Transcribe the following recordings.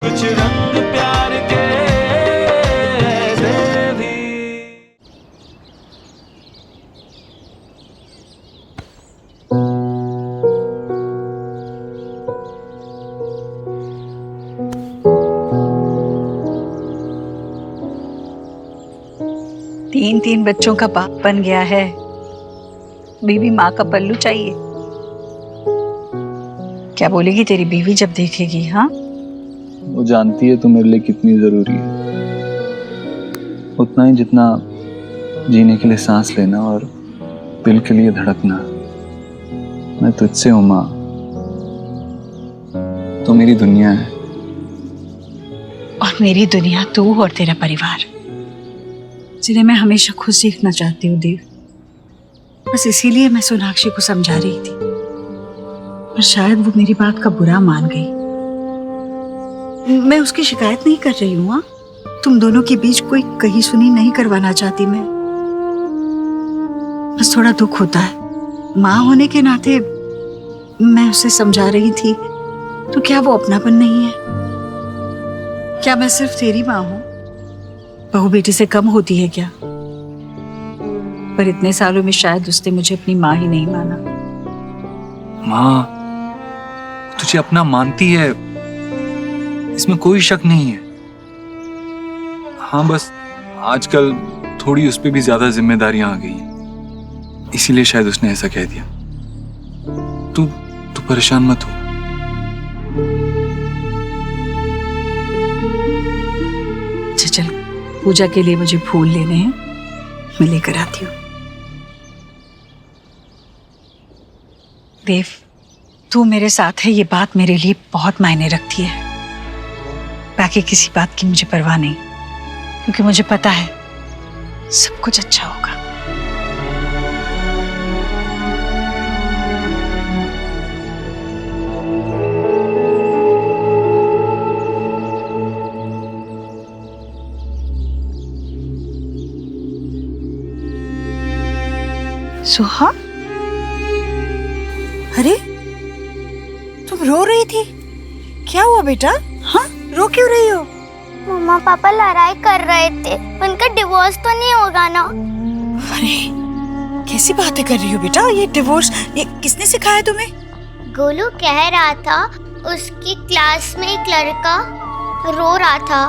कुछ रंग प्यार के ऐसे भी। तीन बच्चों का बाप बन गया है, बीवी माँ का पल्लू चाहिए। क्या बोलेगी तेरी बीवी जब देखेगी? हाँ, वो जानती है तू मेरे लिए कितनी जरूरी है, उतना ही जितना जीने के लिए सांस लेना और दिल के लिए धड़कना। मैं तुझसे हूं माँ, तो मेरी दुनिया है। और मेरी दुनिया तू और तेरा परिवार, जिन्हें मैं हमेशा खुद सीखना चाहती हूँ देव। बस इसीलिए मैं सोनाक्षी को समझा रही थी, पर शायद वो मेरी बात का बुरा मान गई। मैं उसकी शिकायत नहीं कर रही हूँ। तुम दोनों के बीच कोई कही सुनी नहीं करवाना चाहती मैं। बस थोड़ा दुख होता है। माँ होने के नाते मैं उसे समझा रही थी, तो क्या वो अपनापन नहीं है? क्या मैं सिर्फ तेरी माँ हूँ? बहू बेटी से कम होती है क्या? पर इतने सालों में शायद उसने मुझे अपनी माँ ही नहीं माना। माँ तुझे अपना मानती है, इसमें कोई शक नहीं है। हाँ, बस आजकल थोड़ी उस पे भी ज्यादा जिम्मेदारियां आ गई हैं, इसीलिए शायद उसने ऐसा कह दिया। तू परेशान मत हो। चल, पूजा के लिए मुझे फूल लेने हैं, मैं लेकर आती हूँ। देव, तू मेरे साथ है, ये बात मेरे लिए बहुत मायने रखती है। बाकी किसी बात की मुझे परवाह नहीं, क्योंकि मुझे पता है सब कुछ अच्छा होगा। सुहा, अरे तुम रो रही थी, क्या हुआ बेटा? हाँ, रो क्यों रही हो? मम्मा पापा लड़ाई कर रहे थे, उनका डिवोर्स तो नहीं होगा ना? अरे कैसी बातें कर रही हो बेटा? ये डिवोर्स ये किसने सिखाया तुम्हें? गोलू कह रहा था उसकी क्लास में एक लड़का रो रहा था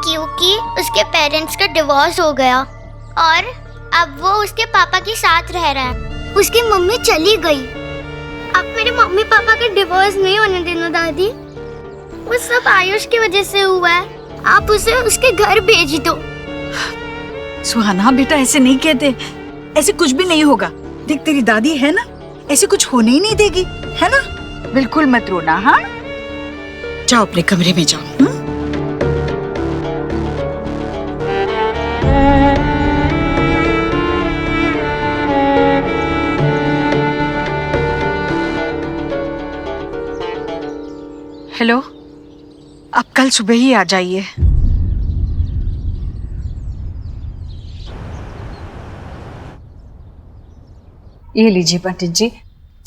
क्योंकि उसके पेरेंट्स का डिवोर्स हो गया और अब वो उसके पापा के साथ रह रहा है। उसकी मम्मी चली गई। अब मेरे मम्मी पापा का डिवोर्स नहीं होने देना दादी। वो सब आयुष की वजह से हुआ है। आप उसे उसके घर भेज दो। सुहाना बेटा, ऐसे नहीं कहते, ऐसे कुछ भी नहीं होगा। देख तेरी दादी है ना, ऐसे कुछ होने ही नहीं देगी, है ना? बिल्कुल मत रोना। हाँ, जाओ अपने कमरे में जाओ। हेलो, आप कल सुबह ही आ जाइए। ये लीजिए पंडित जी,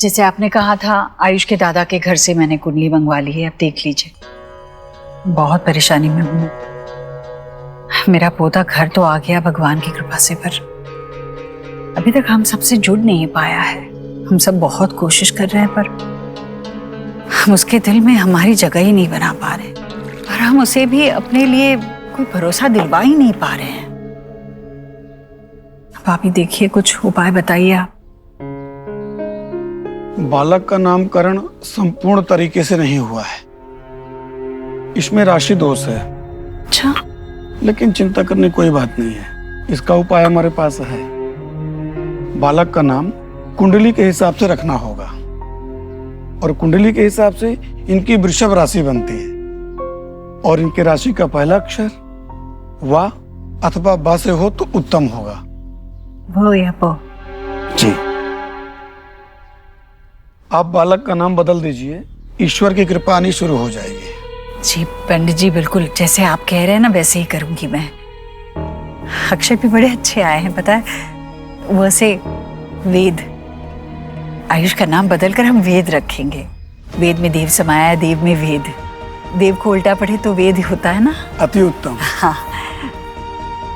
जैसे आपने कहा था, आयुष के दादा के घर से मैंने कुंडली मंगवा ली है, अब देख लीजिए। बहुत परेशानी में हूं। मेरा पोता घर तो आ गया भगवान की कृपा से, पर अभी तक हम सबसे जुड़ नहीं पाया है। हम सब बहुत कोशिश कर रहे हैं, पर हम उसके दिल में हमारी जगह ही नहीं बना पा रहे, और हम उसे भी अपने लिए कोई भरोसा दिलवा ही नहीं पा रहे हैं। अब आप ही देखिए, कुछ उपाय बताइए आप। बालक का नामकरण संपूर्ण तरीके से नहीं हुआ है, इसमें राशि दोष है। अच्छा, लेकिन चिंता करने कोई बात नहीं है, इसका उपाय हमारे पास है। बालक का नाम कुंडली के हिसाब से रखना होगा, और कुंडली के हिसाब से इनकी वृषभ राशि बनती है, और इनकी राशि का पहला अक्षर वा अथवा बा से हो तो उत्तम होगा। वो या पो। जी, आप बालक का नाम बदल दीजिए, ईश्वर की कृपा आनी शुरू हो जाएगी। जी पंडित जी, बिल्कुल जैसे आप कह रहे हैं ना, वैसे ही करूंगी मैं। अक्षर भी बड़े अच्छे आए हैं, पता है। वैसे वेद, आयुष का नाम बदलकर हम वेद रखेंगे। वेद में देव समाया है, देव में वेद। देव को उल्टा पढ़े तो वेद होता है ना। अति उत्तम। हाँ।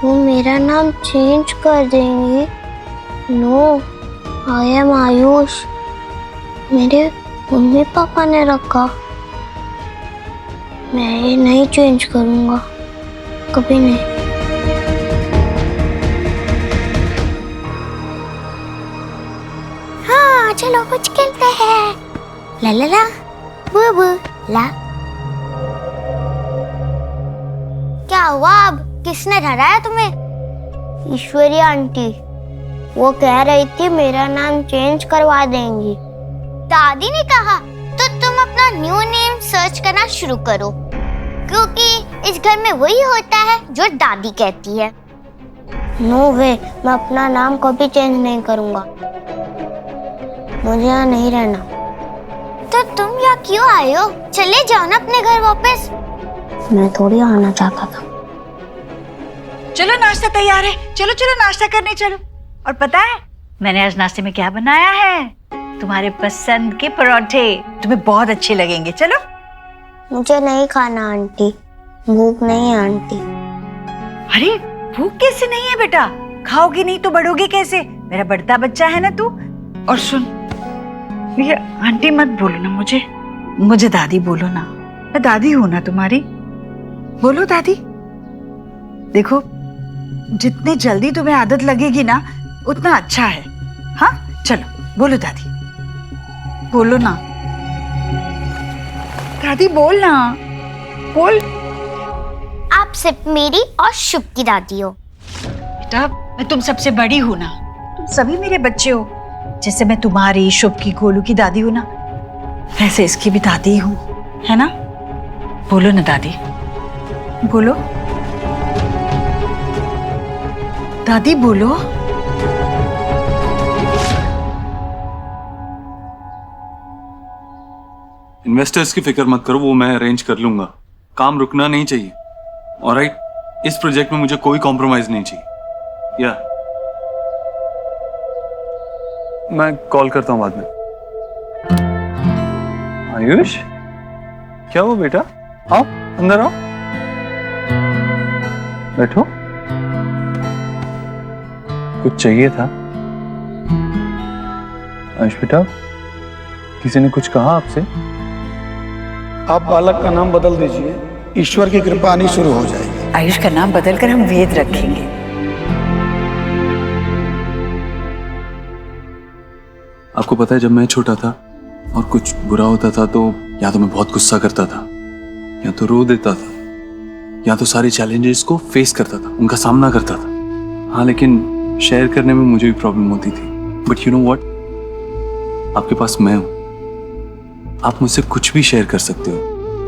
वो मेरा नाम चेंज कर देंगी। No, I am Ayush. मेरे मम्मी पापा ने रखा। मैं ये नहीं चेंज करूंगा, कभी नहीं। हाँ, चलो कुछ खेलते हैं। ला ला ला, बू बू ला। क्या हुआ अब? किसने डराया तुम्हें? ईश्वरी आंटी। वो कह रही थी मेरा नाम चेंज करवा देंगी। दादी ने कहा तो तुम अपना न्यू नेम सर्च करना शुरू करो, क्योंकि इस घर में वही होता है जो दादी कहती है। नो वे, मैं अपना नाम कभी चेंज नहीं करूंगा। मुझे यहाँ नहीं रहना। तो तुम यहाँ क्यों आए हो? चले जाओ ना अपने घर वापस। मैं थोड़ी आना चाहता था। चलो नाश्ता तैयार है, चलो चलो नाश्ता करने चलो। और पता है मैंने आज नाश्ते में क्या बनाया है? तुम्हारे पसंद के परोठे, तुम्हें बहुत अच्छे लगेंगे। चलो। मुझे नहीं खाना आंटी, भूख नहीं है आंटी। अरे भूख कैसे नहीं है बेटा? खाओगी नहीं तो बढ़ोगी कैसे? मेरा बढ़ता बच्चा है ना तू। और सुन, ये आंटी मत बोलो ना मुझे दादी बोलो ना। मैं दादी हूं ना तुम्हारी। बोलो दादी। देखो, जितने जल्दी तुम्हें आदत लगेगी ना उतना अच्छा है। हाँ चलो बोलो दादी, बोलो ना दादी, बोल ना, बोल। आप सिर्फ मेरी और शुभ की दादी हो। बेटा मैं तुम सबसे बड़ी हूं ना, तुम सभी मेरे बच्चे हो। जैसे मैं तुम्हारी, शुभ की, गोलू की दादी हूं ना, वैसे इसकी भी दादी हूं, है ना? बोलो ना दादी, बोलो दादी, बोलो। इन्वेस्टर्स की फिक्र मत करो, वो मैं अरेंज कर लूंगा। काम रुकना नहीं चाहिए। ऑलराइट, इस प्रोजेक्ट में मुझे कोई कॉम्प्रोमाइज नहीं चाहिए। या मैं कॉल करता हूं बाद में। आयुष, क्या हुआ बेटा? आओ अंदर आओ, बैठो। कुछ चाहिए था? आयुष बेटा, किसी ने कुछ कहा आपसे? आप बालक का नाम बदल दीजिए, ईश्वर की कृपा आनी शुरू हो जाएगी। आयुष का नाम बदलकर हम वेद रखेंगे। आपको पता है, जब मैं छोटा था और कुछ बुरा होता था तो या तो मैं बहुत गुस्सा करता था, या तो रो देता था, या तो सारे चैलेंजेस को फेस करता था, उनका सामना करता था। हाँ, लेकिन शेयर करने में मुझे भी प्रॉब्लम होती थी। बट यू नो व्हाट, आपके पास मैं हूं। आप मुझसे कुछ भी शेयर कर सकते हो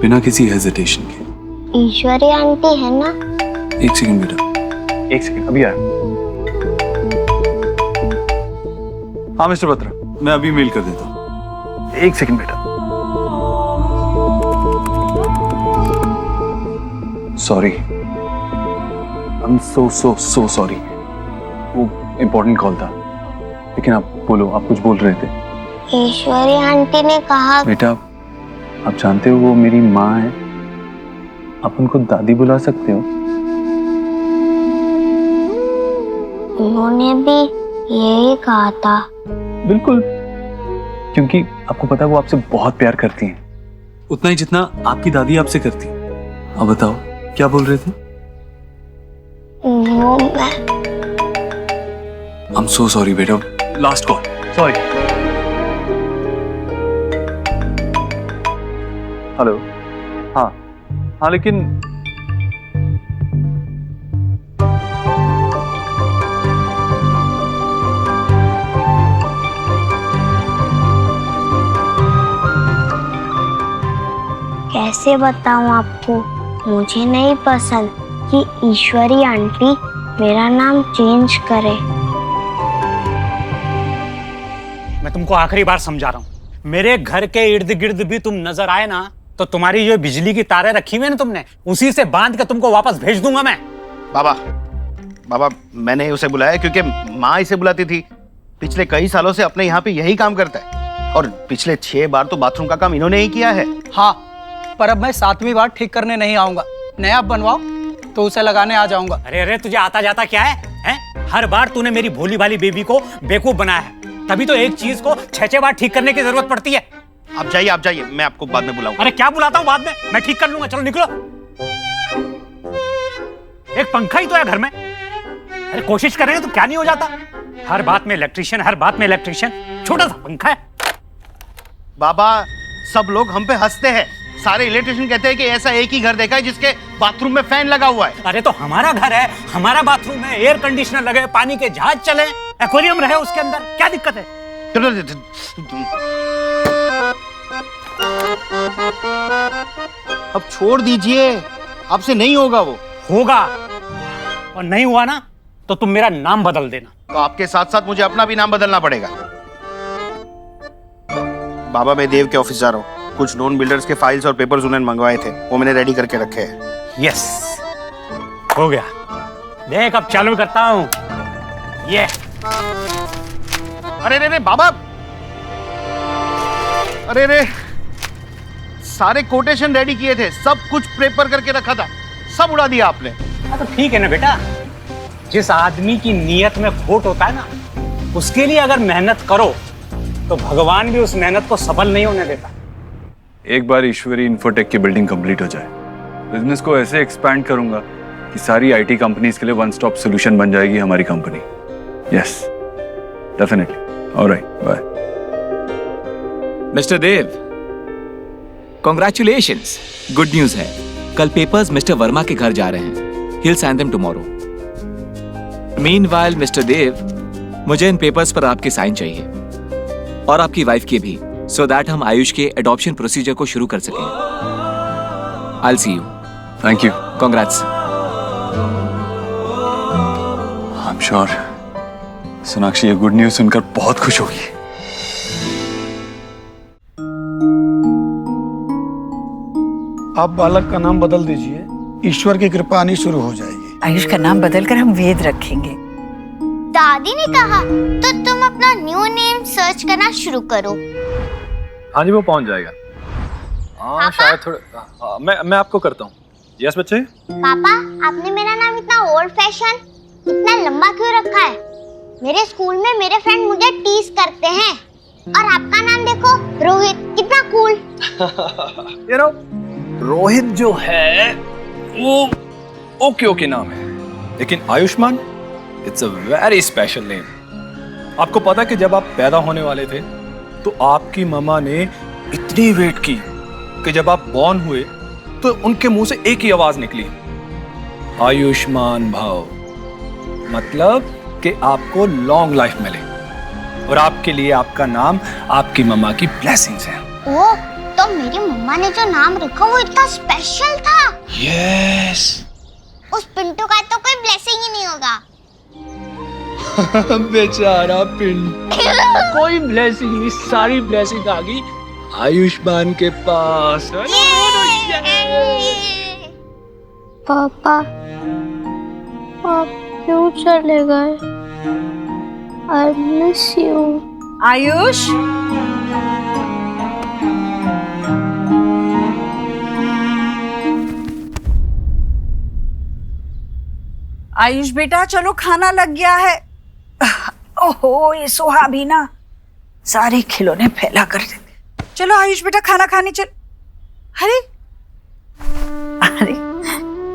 बिना किसी हेजिटेशन के। ईश्वरी आंटी है ना? एक सेकंड बेटा, एक सेकंड, अभी आया। हाँ मिस्टर बत्रा, मैं अभी मेल कर देता हूँ। एक सेकंड बेटा। Sorry, I am so sorry. वो इम्पोर्टेंट कॉल था। लेकिन आप बोलो, आप कुछ बोल रहे थे। ईश्वरी आंटी ने कहा। बेटा, आप जानते हो वो मेरी माँ है, आप उनको दादी बुला सकते हो। उन्होंने भी यही कहा था। बिल्कुल, क्योंकि आपको पता है वो आपसे बहुत प्यार करती हैं, उतना ही जितना आपकी दादी आपसे करती है। अब बताओ क्या बोल रहे थे? वो मैं। आई एम सो सॉरी बेटा, लास्ट कॉल, सॉरी। हेलो, हाँ हाँ, लेकिन कैसे बताऊं आपको, मुझे नहीं पसंद कि ईश्वरी आंटी मेरा नाम चेंज करे। मैं तुमको आखिरी बार समझा रहा हूँ, मेरे घर के इर्द गिर्द भी तुम नजर आए ना तो तुम्हारी जो बिजली की तारें रखी हुई है ना तुमने, उसी से बांध के तुमको वापस भेज दूंगा मैं। बाबा, मैंने उसे बुलाया क्योंकि माँ इसे बुलाती थी। पिछले कई सालों से अपने यहाँ पे यही काम करता है, और पिछले 6 बार तो बाथरूम का काम इन्होंने ही किया है। हाँ, पर अब मैं 7वीं बार ठीक करने नहीं आऊंगा। नया बनवाओ तो उसे लगाने आ जाऊंगा। अरे अरे, तुझे आता जाता क्या है? हर बार तूने मेरी भोली भाली बेबी को बेवकूफ बनाया है, तभी तो एक चीज को 6-6 बार ठीक करने की जरूरत पड़ती है। आप जाइए, मैं आपको बाद में बुलाऊंगा। अरे क्या बुलाता हूँ बाद में, मैं ठीक कर लूंगा, चलो निकलो। एक पंखा ही तो है घर में, अरे कोशिश करेंगे तो क्या नहीं हो जाता। हर बात में इलेक्ट्रिशियन, हर बात में इलेक्ट्रिशियन, छोटा सा पंखा है। बाबा, सब लोग हम पे हंसते हैं, सारे इलेक्ट्रिशियन कहते हैं कि ऐसा एक ही घर देखा है जिसके बाथरूम में फैन लगा हुआ है। अरे तो हमारा घर है, हमारा बाथरूम है, एयर कंडीशनर लगे, पानी के जहाज चले, एक्वेरियम रहे उसके अंदर, क्या दिक्कत है? अब छोड़ दीजिए, आपसे नहीं होगा वो। होगा, और नहीं हुआ ना तो तुम मेरा नाम बदल देना। तो आपके साथ साथ मुझे अपना भी नाम बदलना पड़ेगा। बाबा, मैं देव के ऑफिस जा रहा हूँ, कुछ नॉन बिल्डर्स के फाइल्स और पेपर्स उन्होंने मंगवाए थे, वो मैंने रेडी करके रखे हैं। यस, हो गया। देख अब चालू करता हूँ ये। अरे रे बाबा, अरे रे, सारे कोटेशन रेडी किए थे, सब कुछ प्रेपर करके रखा था, सब उड़ा दिया आपने। हाँ तो ठीक है ना बेटा, जिस आदमी की नीयत में खोट होता है ना, उसके लिए अगर मेहनत करो तो भगवान भी उस मेहनत को सफल नहीं होने देता। एक बार ईश्वरी इन्फोटेक की बिल्डिंग कंप्लीट हो जाए, बिजनेस को ऐसे एक्सपैंड करूंगा कि सारी आईटी कंपनीज के लिए वन स्टॉप सॉल्यूशन बन जाएगी हमारी कंपनी। Yes, definitely. Alright, bye. Mister Dev, congratulations, good news है। कल पेपर्स मिस्टर वर्मा के घर जा रहे हैं। He'll send them tomorrow. Meanwhile, mister Dev, मुझे इन पेपर्स पर आपके साइन चाहिए और आपकी वाइफ के भी, so that हम आयुष के एडॉप्शन प्रोसीजर को शुरू कर सकें। I'll see you. Thank you. Congrats. I'm sure Sonakshi ये गुड न्यूज सुनकर बहुत खुश होगी। आप बालक का नाम बदल दीजिए, ईश्वर की कृपा आनी शुरू हो जाएगी। आयुष का नाम बदलकर हम वेद रखेंगे। दादी ने कहा तो तुम अपना न्यू नेम सर्च करना शुरू करो। हाँ जी, वो पहुंच जाएगा। हाँ शायद थोड़े, मैं आपको करता हूँ। यस बच्चे। पापा, आपने मेरा नाम इतना ओल्ड फैशन, इतना लंबा क्यों रखा है? मेरे स्कूल में मेरे फ्रेंड मुझे टीज करते हैं, और आपका नाम देखो, रोहित, कितना कूल। You know, रोहित जो है वो ओके नाम है, लेकिन Ayushman it's a very special name. आपको पता है कि जब आप पैदा होने वाले थे तो आपकी मम्मा ने इतनी वेट की कि जब आप बॉर्न हुए तो उनके मुंह से एक ही आवाज निकली, आयुष्मान भव, मतलब कि आपको लॉन्ग लाइफ मिले, और आपके लिए आपका नाम आपकी मम्मा की ब्लेसिंग्स है। ओह, तो मेरी मम्मा ने जो नाम रखा वो इतना स्पेशल था। यस। उस पिंटू का तो कोई ब्लेसिंग ही नहीं होगा। बेचारा पिंटू, कोई ब्लेसिंग नहीं, सारी ब्लेसिंग आ गई आयुष्मान के पास। पापा, आप क्यों चले गए? I miss you. Ayush, Ayush बेटा, चलो खाना लग गया है। ओहो, ये सोहा भी ना सारे खिलौने फैला कर देते। चलो आयुष बेटा, खाना खाने चल। अरे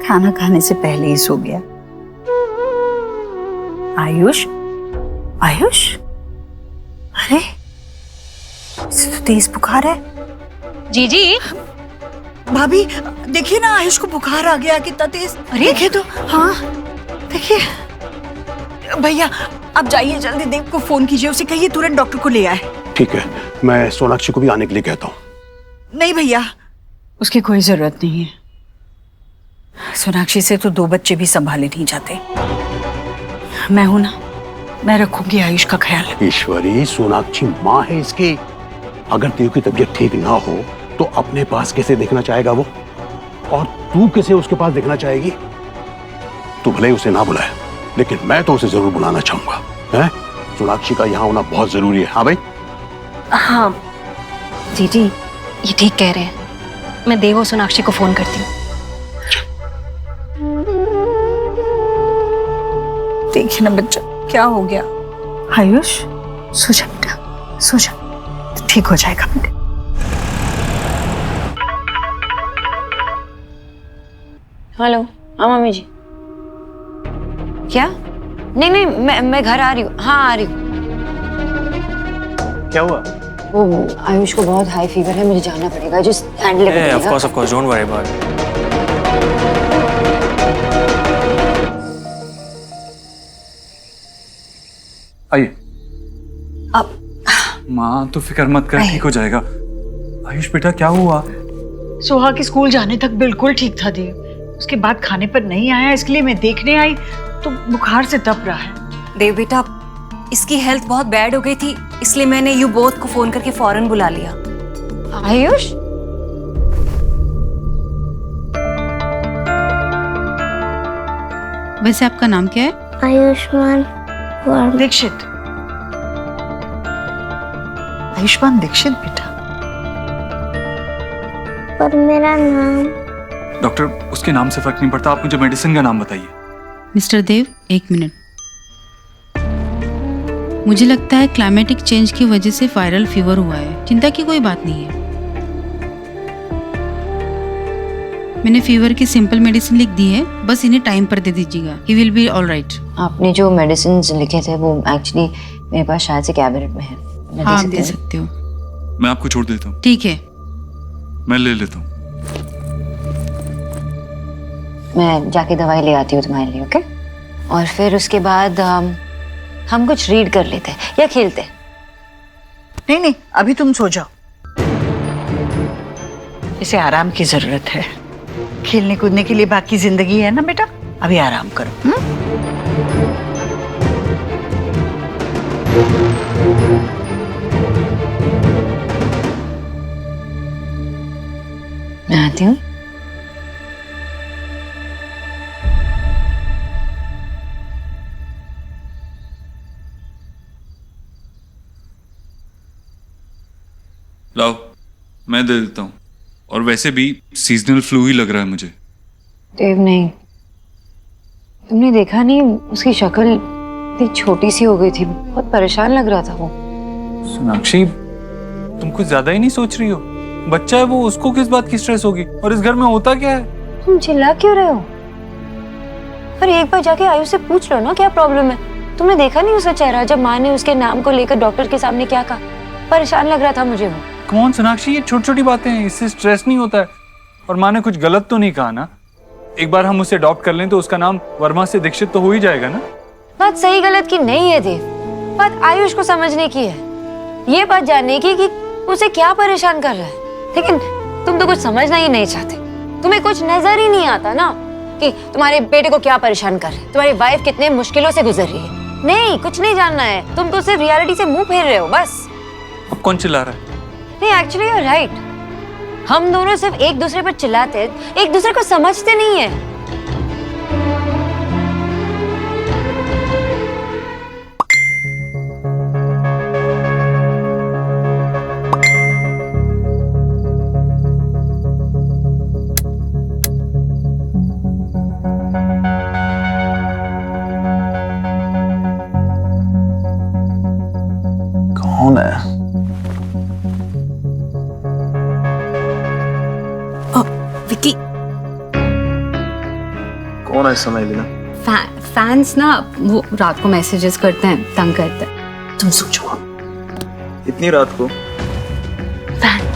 खाना खाने से पहले ही सो गया। आयुष, आयुष, अरे इसे तो तेज बुखार है। जी भाभी देखिए ना, आयुष को बुखार आ गया, कितना तेज। अरे देखिए तो, हाँ देखिए। भैया आप जाइए, जल्दी देव को फोन कीजिए, उसे कहिए तुरंत डॉक्टर को ले आए। ठीक है, मैं सोनाक्षी को भी आने के लिए कहता हूँ। नहीं भैया, उसकी कोई जरूरत नहीं है। सोनाक्षी से तो 2 बच्चे भी संभाले नहीं जाते। मैं हूं ना, मैं रखूंगी आयुष का ख्याल। ईश्वरी, सोनाक्षी माँ है इसकी। अगर देव की तबीयत ठीक ना हो तो अपने पास कैसे देखना चाहेगा वो, और तू कैसे उसके पास देखना चाहेगी? तू भले ही उसे ना बुलाए, लेकिन मैं तो उसे जरूर बुलाना चाहूंगा। हैं? सोनाक्षी का यहाँ होना बहुत जरूरी है। हाँ भाई? हाँ जीजी, ये ठीक कह रहे हैं। मैं देव और सोनाक्षी को फोन करती हूँ। देखिए ना बच्चा, क्या हो गया? आयुष, सो जा बेटा, सो जा, ठीक हो जाएगा बेटा। हेलो, हाँ मम्मी जी। क्या? नहीं नहीं, मैं घर आ रही हूँ। हाँ आ रही हूँ। क्या हुआ? वो आयुष को बहुत हाई फीवर है, मुझे जाना पड़ेगा। Just handle it. Of course, don't worry about it. आइए। अब माँ तो फिक्र मत कर, ठीक हो जाएगा। आयुष बेटा क्या हुआ? सोहा के स्कूल जाने तक बिल्कुल ठीक था देव, उसके बाद खाने पर नहीं आया, इसलिए मैं देखने आई तो बुखार से तप रहा है। देव बेटा, इसकी हेल्थ बहुत बैड हो गई थी, इसलिए मैंने यू बोथ को फोन करके फौरन बुला लिया। आयुष, वैसे आपका नाम क्या है? आयुष्मान दीक्षित। आयुष्मान दीक्षित बेटा। पर मेरा नाम। डॉक्टर, उसके नाम से फर्क नहीं पड़ता, आप मुझे मेडिसिन का नाम बताइए। मिस्टर देव, 1 मिनट। मुझे लगता है क्लाइमेटिक चेंज की वजह से वायरल फीवर हुआ है। चिंता की कोई बात नहीं है। मैंने फीवर की सिंपल मेडिसिन लिख दी है, बस इन्हें टाइम पर दे दीजिएगा। He will be all right. आपने जो मेडिसिन लिखे थे वो एक्चुअली मेरे पास शायद से कैबिनेट में है। हाँ, दे सकते हो। मैं आपको छोड़ देता हूँ। ठीक है, मैं ले लेता हूँ। मैं जाके दवाई ले आती हूँ तुम्हारे लिए, ओके? और फिर उसके बाद हम कुछ रीड कर लेते हैं या खेलते हैं। नहीं नहीं, अभी तुम सो जाओ, इसे आराम की जरूरत है। खेलने कूदने के लिए बाकी जिंदगी है ना बेटा, अभी आराम करो। मैं आती हूँ। लाओ, मैं दे देता हूँ। और वैसे भी सीजनल फ्लू ही लग रहा है मुझे। देव नहीं, तुमने देखा नहीं उसकी शक्ल इतनी छोटी सी हो गई थी, बहुत परेशान लग रहा था वो। सोनाक्षी, तुम कुछ ज्यादा ही नहीं सोच रही हो? बच्चा है वो, उसको किस बात की स्ट्रेस होगी? और इस घर में होता क्या है? तुम चिल्ला क्यों रहे हो? पर एक बार जाके आयुष से पूछ लो ना क्या प्रॉब्लम है। तुमने देखा नहीं उसका चेहरा जब माँ ने उसके नाम को लेकर डॉक्टर के सामने क्या कहा? परेशान लग रहा था मुझे वो। कौन सोनाक्षी, ये छोटी छोटी बातें हैं, इससे स्ट्रेस नहीं होता है। और माँ ने कुछ गलत तो नहीं कहा ना? एक बार हम उसे अडॉप्ट कर लें तो उसका नाम वर्मा से दीक्षित तो हो ही जाएगा ना? बात सही गलत की नहीं है देव, बात आयुष को समझने की है। ये बात जानने की कि उसे क्या परेशान कर रहा है। लेकिन तुम तो कुछ समझना ही नहीं चाहते। तुम्हें कुछ नजर ही नहीं आता ना कि तुम्हारे बेटे को क्या परेशान कर रहा है, तुम्हारी वाइफ कितने मुश्किलों से गुजर रही है। नहीं, कुछ नहीं जानना है। तुम तो सिर्फ रियलिटी से मुंह फेर रहे हो बस। अब कौन चिल्ला रहा है? नहीं, एक्चुअली यू आर राइट। हम दोनों सिर्फ एक दूसरे पर चिल्लाते, एक दूसरे को समझते नहीं है। कौन है? विकी, कौन है समय लेना? फैंस ना वो रात को मैसेजेस करते हैं, तंग करते हैं। तुम सोचो इतनी रात को? फैन।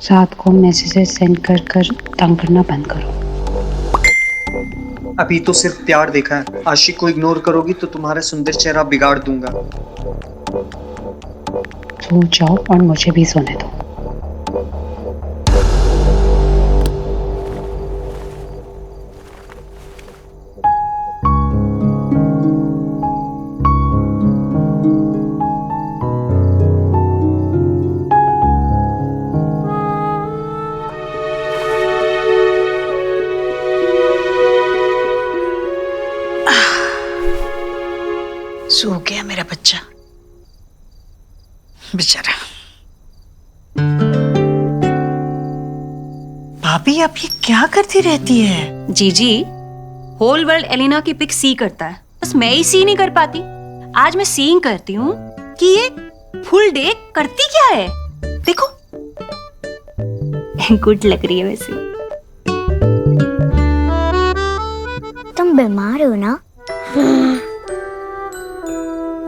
रात को मैसेजेस सेंड कर कर तंग करना बंद करो। अभी तो सिर्फ प्यार देखा है, आशिक को इग्नोर करोगी तो तुम्हारा सुंदर चेहरा बिगाड़ दूंगा। सो जाओ और मुझे भी सोने दो। सो गया मेरा बच्चा बेचारा। भाभी आप ये क्या करती रहती है? जीजी, होल वर्ल्ड एलिना की पिक सी करता है, बस मैं ही सी नहीं कर पाती। आज मैं सीइंग करती हूँ कि ये फुल डे करती क्या है। देखो गुड लग रही है वैसे। तुम बीमार हो ना,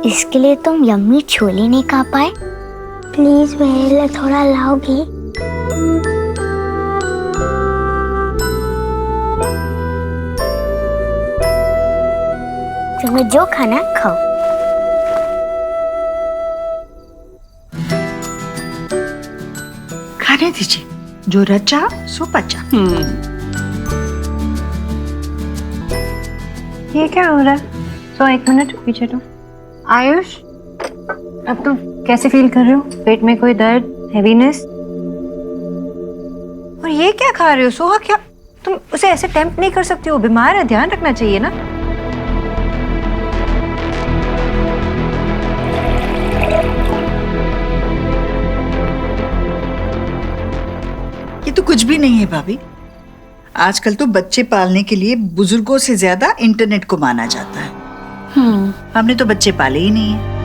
इसके लिए तुम यम्मी छोले नहीं खा पाए। प्लीज मेरे लिए थोड़ा लाओगी? तुम्हें जो खाना खाओ। खाने दीजिए, जो रचा सो पचा। ये क्या हो रहा है? तो 1 मिनट पीछे तो। आयुष, अब तुम कैसे फील कर रहे हो? पेट में कोई दर्द, हेवीनेस? और ये क्या खा रहे हो? सोहा, क्या तुम उसे ऐसे टेम्प्ट नहीं कर सकती हो? बीमार है, ध्यान रखना चाहिए ना। ये तो कुछ भी नहीं है भाभी। आजकल तो बच्चे पालने के लिए बुजुर्गों से ज्यादा इंटरनेट को माना जाता है। हमने तो बच्चे पाले ही नहीं है।